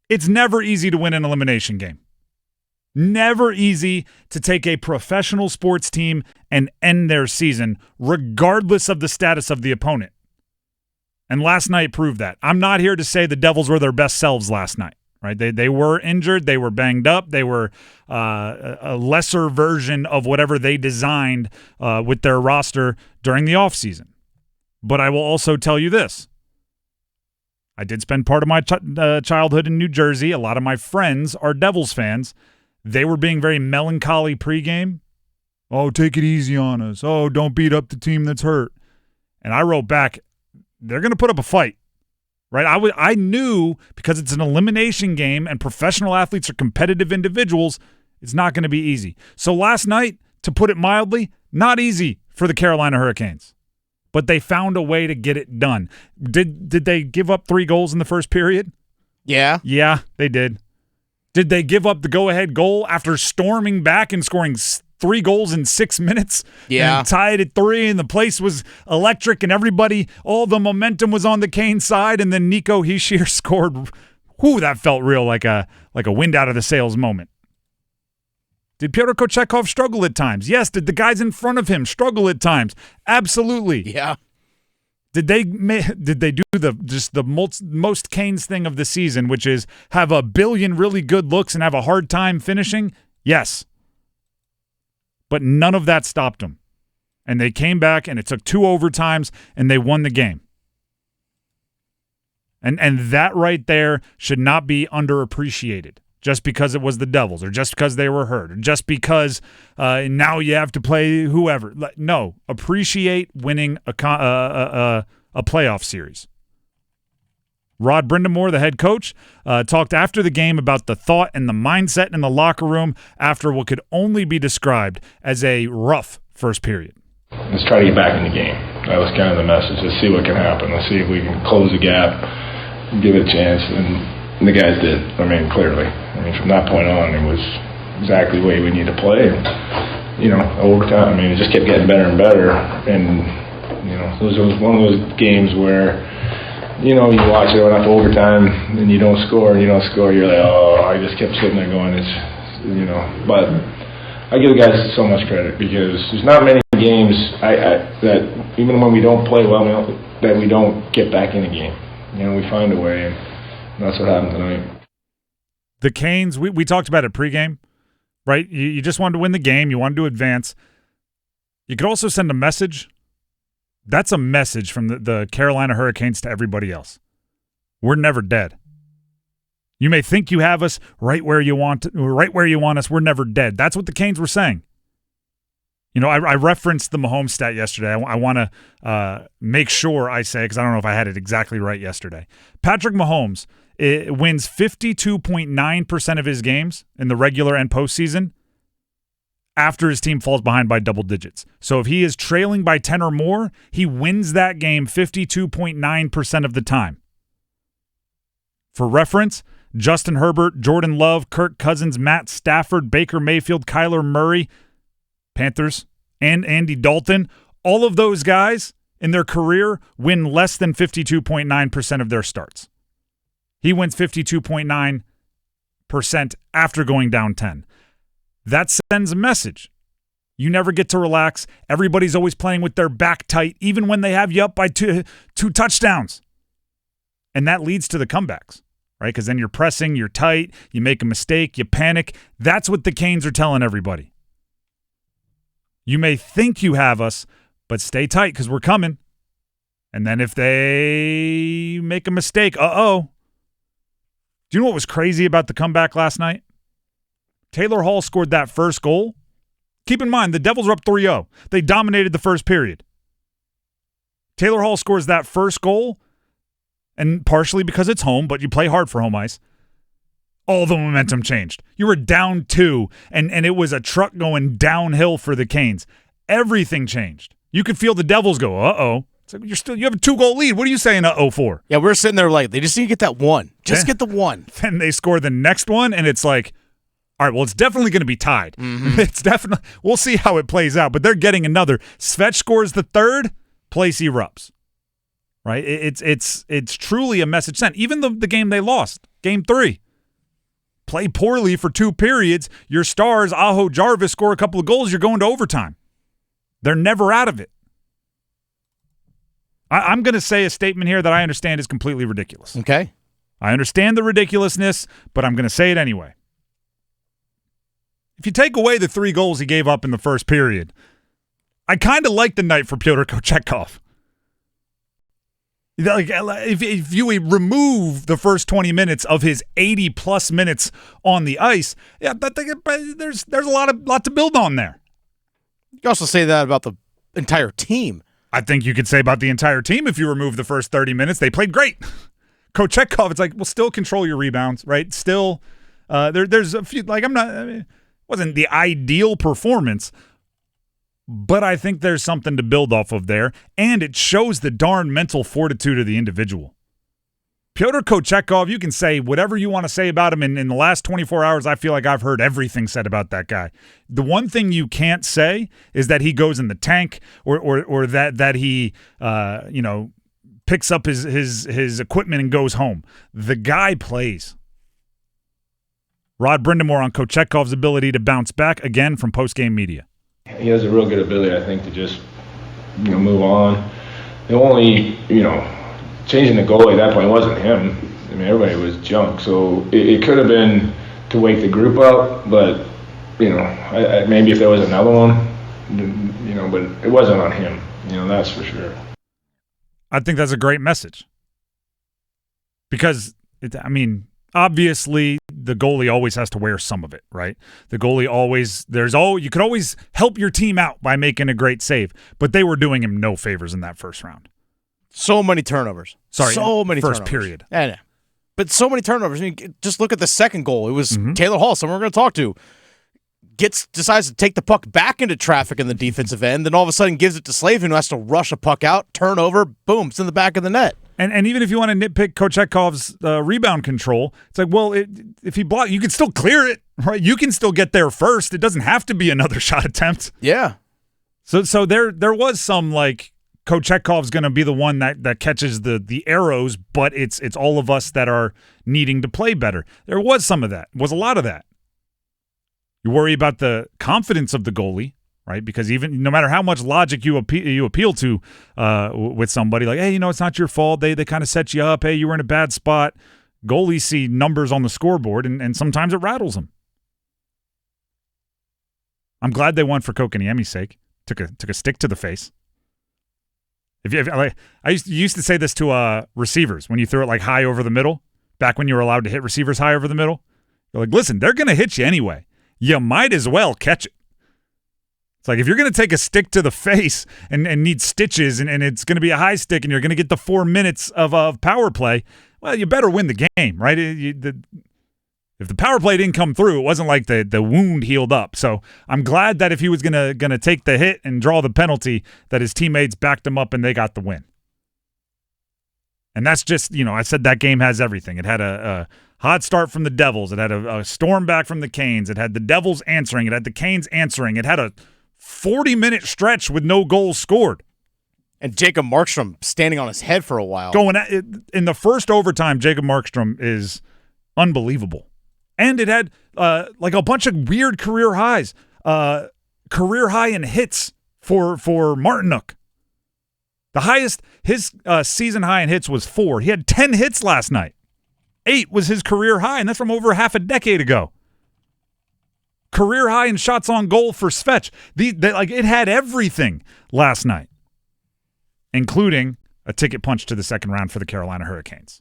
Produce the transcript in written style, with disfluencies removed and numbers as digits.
It's never easy to win an elimination game. Never easy to take a professional sports team and end their season, regardless of the status of the opponent. And last night proved that. I'm not here to say the Devils were their best selves last night, right? They were injured. They were banged up. They were a lesser version of whatever they designed with their roster during the offseason. But I will also tell you this. I did spend part of my childhood in New Jersey. A lot of my friends are Devils fans. They were being very melancholy pregame. Oh, take it easy on us. Oh, don't beat up the team that's hurt. And I wrote back, they're going to put up a fight, right? I knew because it's an elimination game and professional athletes are competitive individuals, it's not going to be easy. So last night, to put it mildly, not easy for the Carolina Hurricanes. But they found a way to get it done. Did they give up 3 goals in the first period? Yeah. Yeah, they did. Did they give up the go-ahead goal after storming back and scoring 3 goals in 6 minutes? Yeah. And tied at 3, and the place was electric, and everybody, all the momentum was on the Canes side, and then Nico Hischier scored. Whew, that felt real, like a wind out of the sails moment. Did Pyotr Kochetkov struggle at times? Yes. Did the guys in front of him struggle at times? Absolutely. Yeah. Did they do the most Canes thing of the season, which is have a billion really good looks and have a hard time finishing? Yes. But none of that stopped them. And they came back, and it took 2 overtimes, and they won the game. And that right there should not be underappreciated just because it was the Devils or just because they were hurt or just because now you have to play whoever. No, appreciate winning a playoff series. Rod Brind'Amour, the head coach, talked after the game about the thought and the mindset in the locker room after what could only be described as a rough first period. Let's try to get back in the game. That was kind of the message. Let's see what can happen. Let's see if we can close the gap, give it a chance. And the guys did, clearly. From that point on, it was exactly the way we need to play. Over time, it just kept getting better and better. And, it was one of those games where, you watch it after overtime and you don't score and you don't score. You're like, oh, I just kept sitting there going, But I give the guys so much credit because there's not many games that even when we don't play well, that we don't get back in a game. We find a way, and that's what happened tonight. The Canes, we talked about it pregame, right? You just wanted to win the game. You wanted to advance. You could also send a message. That's a message from the Carolina Hurricanes to everybody else. We're never dead. You may think you have us right where you want us. We're never dead. That's what the Canes were saying. I referenced the Mahomes stat yesterday. I want to make sure I say, because I don't know if I had it exactly right yesterday. Patrick Mahomes wins 52.9% of his games in the regular and postseason after his team falls behind by double digits. So if he is trailing by 10 or more, he wins that game 52.9% of the time. For reference, Justin Herbert, Jordan Love, Kirk Cousins, Matt Stafford, Baker Mayfield, Kyler Murray, Panthers, and Andy Dalton, all of those guys in their career win less than 52.9% of their starts. He wins 52.9% after going down 10. That sends a message. You never get to relax. Everybody's always playing with their back tight, even when they have you up by two touchdowns. And that leads to the comebacks, right? Because then you're pressing, you're tight, you make a mistake, you panic. That's what the Canes are telling everybody. You may think you have us, but stay tight because we're coming. And then if they make a mistake, do you know what was crazy about the comeback last night? Taylor Hall scored that first goal. Keep in mind, the Devils were up 3-0. They dominated the first period. Taylor Hall scores that first goal, and partially because it's home, but you play hard for home ice. All the momentum changed. You were down 2, and it was a truck going downhill for the Canes. Everything changed. You could feel the Devils go, uh-oh. It's like you have a 2-goal lead. What are you saying, uh-oh for? Yeah, we're sitting there like, they just need to get that one. Just get the one. Then they score the next one, and it's like, all right, well, it's definitely going to be tied. Mm-hmm. It's definitely. We'll see how it plays out, but they're getting another. Svetch scores the third, place erupts. Right? It's truly a message sent. Even the game they lost, game 3, play poorly for 2 periods, your stars, Aho, Jarvis, score a couple of goals, you're going to overtime. They're never out of it. I'm going to say a statement here that I understand is completely ridiculous. Okay. I understand the ridiculousness, but I'm going to say it anyway. If you take away the 3 goals he gave up in the first period, I kind of like the night for Pyotr Kochetkov. Like, if you remove the first 20 minutes of his 80-plus minutes on the ice, yeah, but there's a lot to build on there. You can also say that about the entire team. I think you could say about the entire team if you remove the first 30 minutes. They played great. Kochetkov, it's like, well, still control your rebounds, right? Still, there's a few, like, wasn't the ideal performance, but I think there's something to build off of there, and it shows the darn mental fortitude of the individual. Pyotr Kochetkov, you can say whatever you want to say about him. In the last 24 hours, I feel like I've heard everything said about that guy. The one thing you can't say is that he goes in the tank or that he picks up his equipment and goes home. The guy plays. Rod Brind'Amour on Kochetkov's ability to bounce back again from post-game media. He has a real good ability, I think, to just move on. The only changing the goalie at that point wasn't him. I mean, everybody was junk, so it could have been to wake the group up. But maybe if there was another one, but it wasn't on him. That's for sure. I think that's a great message because obviously the goalie always has to wear some of it, right? The goalie you could always help your team out by making a great save, but they were doing him no favors in that first round. So many turnovers. So many first turnovers. Period. Yeah. But so many turnovers. I mean, just look at the second goal. It was Taylor Hall, someone we're going to talk to, decides to take the puck back into traffic in the defensive end, then all of a sudden gives it to Slavin, who has to rush a puck out, turnover, boom, it's in the back of the net. And even if you want to nitpick Kochetkov's rebound control, it's like, well, if he blocked, you can still clear it, right? You can still get there first. It doesn't have to be another shot attempt. Yeah. So there was some like Kochetkov's going to be the one that catches the arrows, but it's all of us that are needing to play better. There was some of that. Was a lot of that. You worry about the confidence of the goalie, right? Because even no matter how much logic you appeal to with somebody, like, hey, it's not your fault. They kind of set you up. Hey, you were in a bad spot. Goalies see numbers on the scoreboard, and sometimes it rattles them. I'm glad they won for Kokoniemi's sake. Took a stick to the face. I used to say this to receivers when you threw it like high over the middle, back when you were allowed to hit receivers high over the middle. You're like, listen, they're going to hit you anyway. You might as well catch it. It's like if you're going to take a stick to the face and need stitches and it's going to be a high stick and you're going to get the 4 minutes of power play, well, you better win the game, right? If the power play didn't come through, it wasn't like the wound healed up. So I'm glad that if he was going to take the hit and draw the penalty, that his teammates backed him up and they got the win. And that's just, I said that game has everything. It had a hot start from the Devils. It had a storm back from the Canes. It had the Devils answering. It had the Canes answering. It had a 40-minute stretch with no goals scored. And Jacob Markstrom standing on his head for a while. In the first overtime, Jacob Markstrom is unbelievable. And it had like a bunch of weird career highs. Career high in hits for Martinook. The highest, his season high in hits was 4. He had 10 hits last night. 8 was his career high, and that's from over half a decade ago. Career high in shots on goal for Svech. It had everything last night, including a ticket punch to the second round for the Carolina Hurricanes.